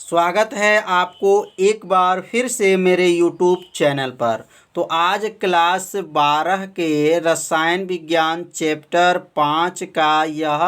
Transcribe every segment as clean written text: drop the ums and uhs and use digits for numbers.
स्वागत है आपको एक बार फिर से मेरे YouTube चैनल पर। तो आज क्लास 12 के रसायन विज्ञान चैप्टर 5 का यह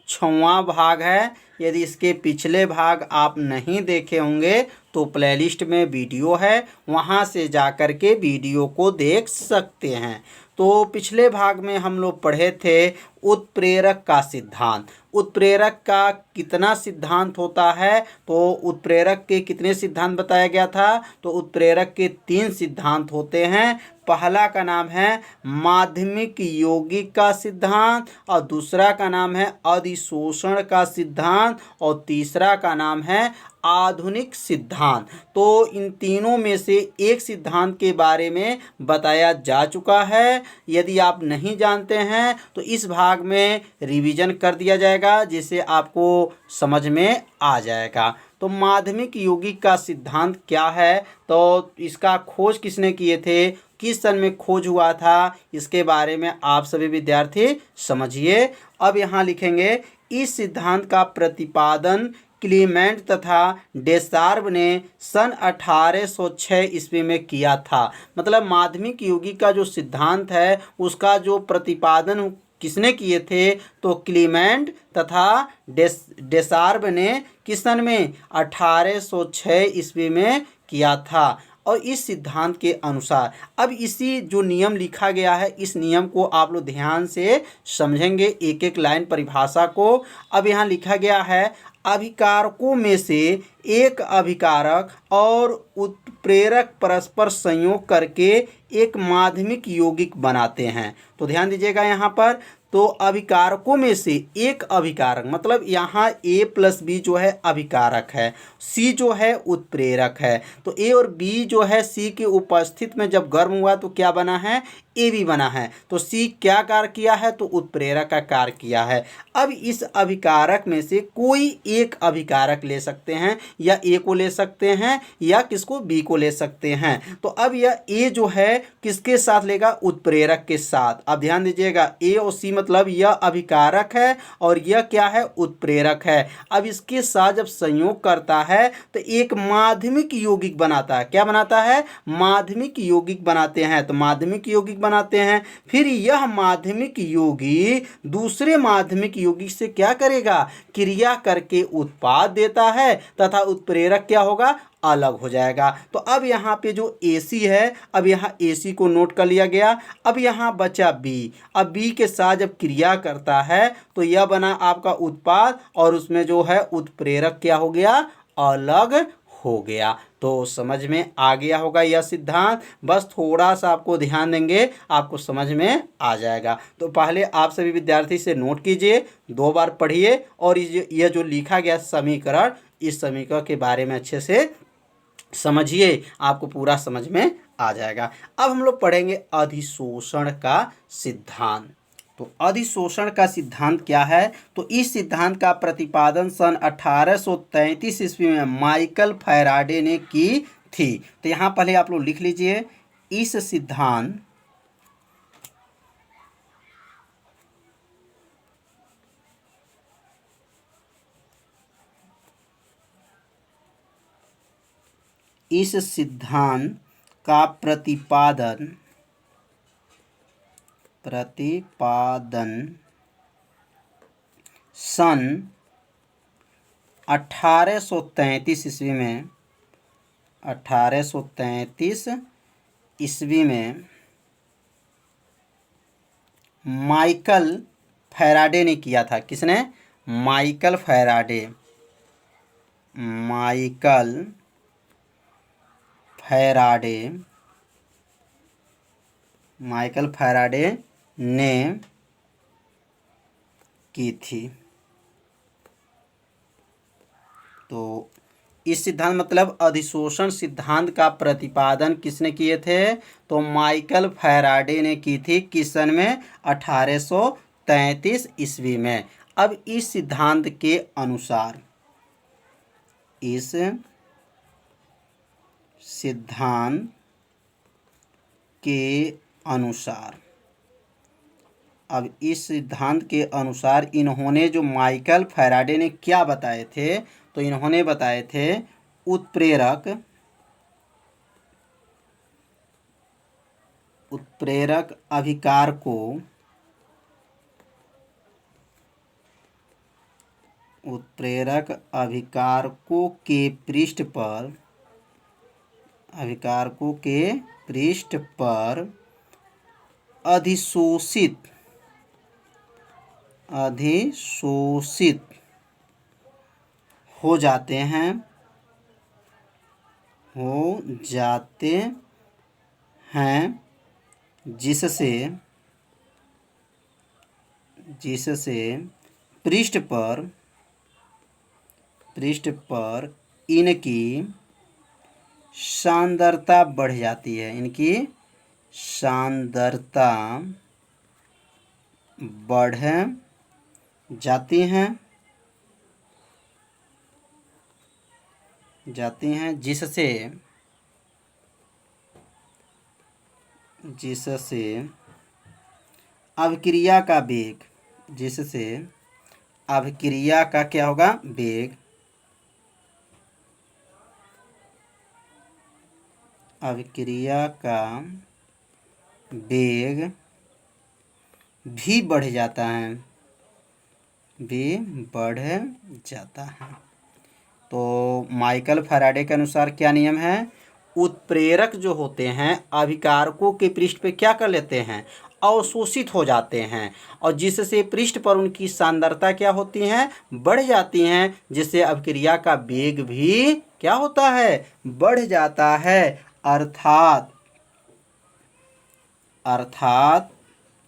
6वां भाग है। यदि इसके पिछले भाग आप नहीं देखे होंगे तो प्लेलिस्ट में वीडियो है, वहां से जाकर के वीडियो को देख सकते हैं। तो पिछले भाग में हम लोग पढ़े थे उत्प्रेरक का सिद्धांत। उत्प्रेरक का कितना सिद्धांत होता है, तो उत्प्रेरक के कितने सिद्धांत बताया गया था। तो उत्प्रेरक के 3 सिद्धांत होते हैं। पहला का नाम है माध्यमिक यौगिक का सिद्धांत, और दूसरा का नाम है अधिशोषण का सिद्धांत, और तीसरा का नाम है आधुनिक सिद्धांत। तो इन तीनों में से एक सिद्धांत के बारे में बताया जा चुका है। यदि आप नहीं जानते हैं तो इस भाग में रिवीजन कर दिया जाएगा, जिससे आपको समझ में आ जाएगा। तो माध्यमिक यौगिक का सिद्धांत क्या है, तो इसका खोज किसने किए थे, किस सन में खोज हुआ था, इसके बारे में आप सभी विद्यार्थी समझिए। अब यहाँ लिखेंगे, इस सिद्धांत का प्रतिपादन क्लीमेंट तथा डेसार्व ने सन 1806 ईस्वी में किया था। मतलब माध्यमिक यौगिक का जो सिद्धांत है उसका जो प्रतिपादन किसने किए थे, तो क्लीमेंट तथा डेसार्व ने किस सन में 1806 ईस्वी में किया था। और इस सिद्धांत के अनुसार अब इसी जो नियम लिखा गया है, इस नियम को आप लोग ध्यान से समझेंगे, एक एक लाइन परिभाषा को। अब यहाँ लिखा गया है, अभिकारकों में से एक अभिकारक और उत्प्रेरक परस्पर संयोग करके एक माध्यमिक यौगिक बनाते हैं। तो ध्यान दीजिएगा यहाँ पर, तो अभिकारकों में से एक अभिकारक, मतलब यहाँ A प्लस बी जो है अभिकारक है, C जो है उत्प्रेरक है। तो A और B जो है C के उपस्थित में जब गर्म हुआ तो क्या बना है, A भी बना है। तो C क्या कार्य किया है, तो उत्प्रेरक का कार्य किया है। अब इस अभिकारक में से कोई एक अभिकारक ले सकते हैं, या A को ले सकते हैं या किसको, B को ले सकते हैं। तो अब यह A जो है किसके साथ लेगा, उत्प्रेरक के साथ। अब ध्यान दीजिएगा, A और C मतलब यह अभिकारक है और यह क्या है, उत्प्रेरक है। अब इसके साथ जब संयोग करता है तो एक माध्यमिक यौगिक बनाता है। क्या बनाता है, माध्यमिक यौगिक बनाते हैं। तो माध्यमिक यौगिक बनाते हैं, फिर यह माध्यमिक यौगिक दूसरे माध्यमिक यौगिक से क्या करेगा, क्रिया करके उत्पाद देता है, तथा उत्प्रेरक क्या होगा, अलग हो जाएगा। तो अब यहाँ पे जो AC है, अब यहाँ AC को नोट कर लिया गया। अब यहाँ बचा B। अब B के साथ जब क्रिया करता है तो यह बना आपका उत्पाद, और उसमें जो है उत्प्रेरक क्या हो गया, अलग हो गया। तो समझ में आ गया होगा यह सिद्धांत। बस थोड़ा सा आपको ध्यान देंगे, आपको समझ में आ जाएगा। तो पहले आप सभी विद्यार्थी से नोट कीजिए, 2 बार पढ़िए, और यह जो लिखा गया समीकरण, इस समीकरण के बारे में अच्छे से समझिए, आपको पूरा समझ में आ जाएगा। अब हम लोग पढ़ेंगे अधिशोषण का सिद्धांत। तो अधिशोषण का सिद्धांत क्या है, तो इस सिद्धांत का प्रतिपादन सन 1833 ईस्वी में माइकल फैराडे ने की थी। तो यहाँ पहले आप लोग लिख लीजिए, इस सिद्धांत का प्रतिपादन सन 1833 ईस्वी में 1833 ईस्वी में माइकल फैराडे ने किया था। किसने, माइकल फैराडे। माइकल फैराडे ने की थी। तो इस सिद्धांत मतलब अधिशोषण सिद्धांत का प्रतिपादन किसने किए थे, तो माइकल फैराडे ने की थी। किस सन में, 1833 ईस्वी में। अब इस सिद्धांत के अनुसार, अब इस सिद्धांत के अनुसार इन्होंने, जो माइकल फैराडे ने क्या बताए थे, तो इन्होंने बताए थे उत्प्रेरक उत्प्रेरक अभिकारकों उत्प्रेरक अभिकारकों के पृष्ठ पर अधिशोषित हो जाते हैं जिससे पृष्ठ पर इनकी सांद्रता बढ़ जाती है। इनकी सांद्रता बढ़ जाती हैं जिससे अभिक्रिया का वेग अभिक्रिया का क्या होगा? वेग। अभिक्रिया का वेग भी बढ़ जाता है। तो माइकल फैराडे के अनुसार क्या नियम है? उत्प्रेरक जो होते हैं अभिकारकों के पृष्ठ पे क्या कर लेते हैं? अवशोषित हो जाते हैं, और जिससे पृष्ठ पर उनकी सांद्रता क्या होती है? बढ़ जाती हैं, जिससे अभिक्रिया का वेग भी क्या होता है? बढ़ जाता है। अर्थात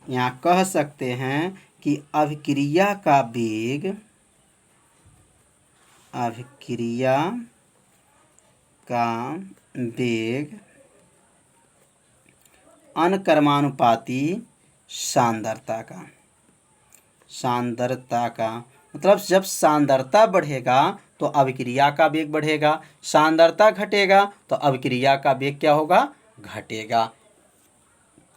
यहाँ कह सकते हैं कि अभिक्रिया का वेग अनकर्मानुपाती सांद्रता का मतलब जब सांद्रता बढ़ेगा तो अभिक्रिया का वेग बढ़ेगा, सांद्रता घटेगा तो अभिक्रिया का वेग क्या होगा? घटेगा।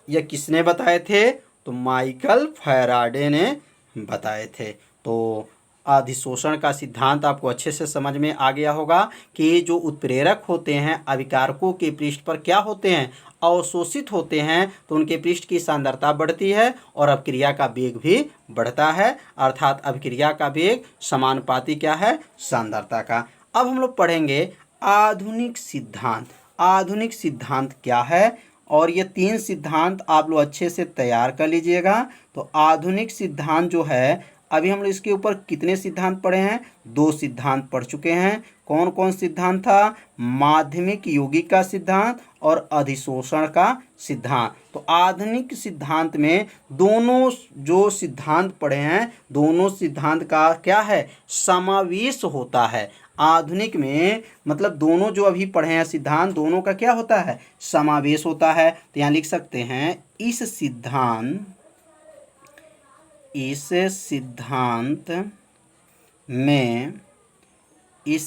यह किसने बताए थे? तो माइकल फैराडे ने बताए थे। तो अधिशोषण का सिद्धांत आपको अच्छे से समझ में आ गया होगा कि जो उत्प्रेरक होते हैं अभिकारकों के पृष्ठ पर क्या होते हैं? अवशोषित होते हैं, तो उनके पृष्ठ की सांद्रता बढ़ती है और अभिक्रिया का वेग भी बढ़ता है। अर्थात अभिक्रिया का वेग समानुपाती क्या है? सांद्रता का। अब हम लोग पढ़ेंगे आधुनिक सिद्धांत। आधुनिक सिद्धांत क्या है? और ये 3 सिद्धांत आप लोग अच्छे से तैयार कर लीजिएगा। तो आधुनिक सिद्धांत जो है, अभी हम लोग इसके ऊपर कितने सिद्धांत पढ़े हैं? 2 सिद्धांत पढ़ चुके हैं। कौन कौन सिद्धांत था? माध्यमिक यौगिक का सिद्धांत और अधिशोषण का सिद्धांत। तो आधुनिक सिद्धांत में दोनों जो सिद्धांत पढ़े हैं, दोनों सिद्धांत का क्या है? समावेश होता है। आधुनिक में मतलब दोनों जो अभी पढ़े हैं सिद्धांत, दोनों का क्या होता है? समावेश होता है। तो यहाँ लिख सकते हैं इस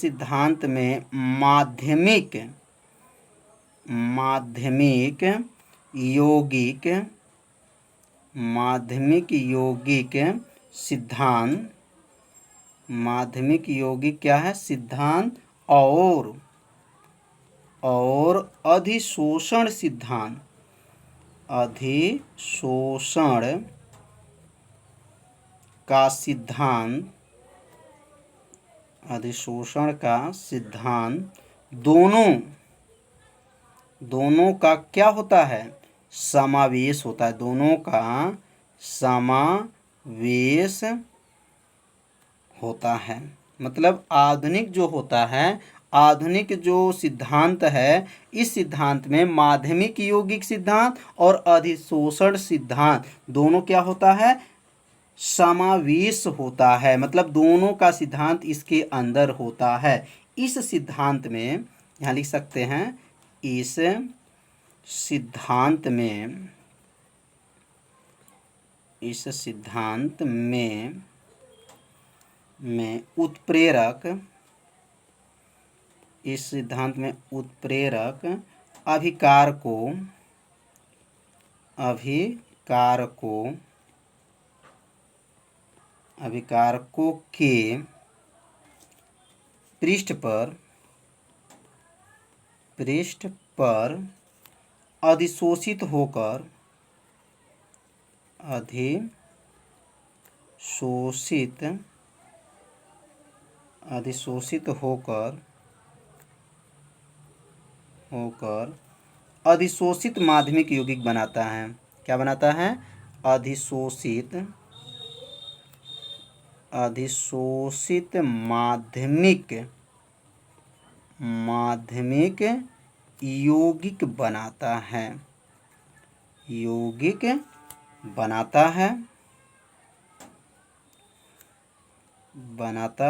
सिद्धांत में माध्यमिक यौगिक क्या है? सिद्धांत और अधिशोषण का सिद्धांत दोनों का क्या होता है? समावेश होता है। दोनों का समावेश होता है। मतलब आधुनिक जो होता है, आधुनिक जो सिद्धांत है, इस सिद्धांत में माध्यमिक यौगिक सिद्धांत और अधिशोषण सिद्धांत दोनों क्या होता है? समावेश होता है। मतलब दोनों का सिद्धांत इसके अंदर होता है। इस सिद्धांत में यहाँ लिख सकते हैं इस सिद्धांत में उत्प्रेरक अभिकारकों के पृष्ठ पर पृष्ठ पर अधिशोषित होकर अधिशोषित माध्यमिक यौगिक बनाता है। क्या बनाता है? अधिशोषित माध्यमिक यौगिक बनाता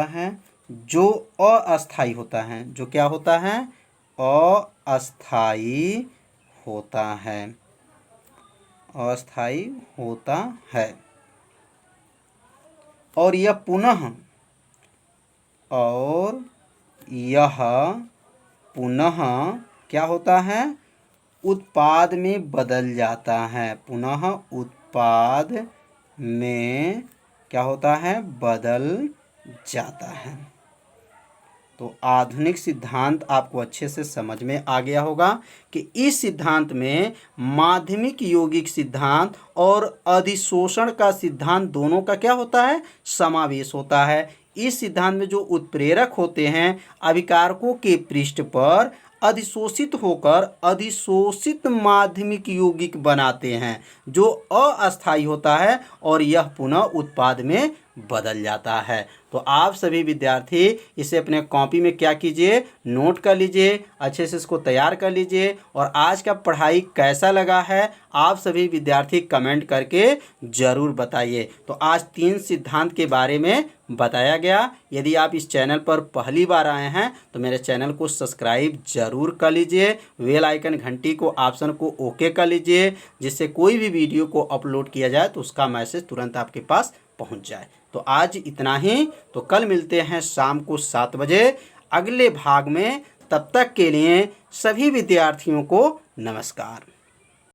है जो अस्थाई होता है। जो क्या होता है? अस्थाई होता है। और यह पुनः क्या होता है? उत्पाद में बदल जाता है। पुनः उत्पाद में क्या होता है? बदल जाता है। तो आधुनिक सिद्धांत आपको अच्छे से समझ में आ गया होगा कि इस सिद्धांत में माध्यमिक यौगिक सिद्धांत और अधिशोषण का सिद्धांत दोनों का क्या होता है? समावेश होता है। इस सिद्धांत में जो उत्प्रेरक होते हैं अभिकारकों के पृष्ठ पर अधिशोषित होकर अधिशोषित माध्यमिक यौगिक बनाते हैं जो अस्थाई होता है और यह पुनः उत्पाद में बदल जाता है। तो आप सभी विद्यार्थी इसे अपने कॉपी में क्या कीजिए? नोट कर लीजिए, अच्छे से इसको तैयार कर लीजिए। और आज का पढ़ाई कैसा लगा है आप सभी विद्यार्थी कमेंट करके ज़रूर बताइए। तो आज 3 सिद्धांत के बारे में बताया गया। यदि आप इस चैनल पर पहली बार आए हैं तो मेरे चैनल को सब्सक्राइब जरूर कर लीजिए, बेल आइकन घंटी को ऑप्शन को ओके कर लीजिए, जिससे कोई भी वीडियो को अपलोड किया जाए तो उसका मैसेज तुरंत आपके पास पहुंच जाए। तो आज इतना ही। तो कल मिलते हैं शाम को 7 बजे अगले भाग में। तब तक के लिए सभी विद्यार्थियों को नमस्कार।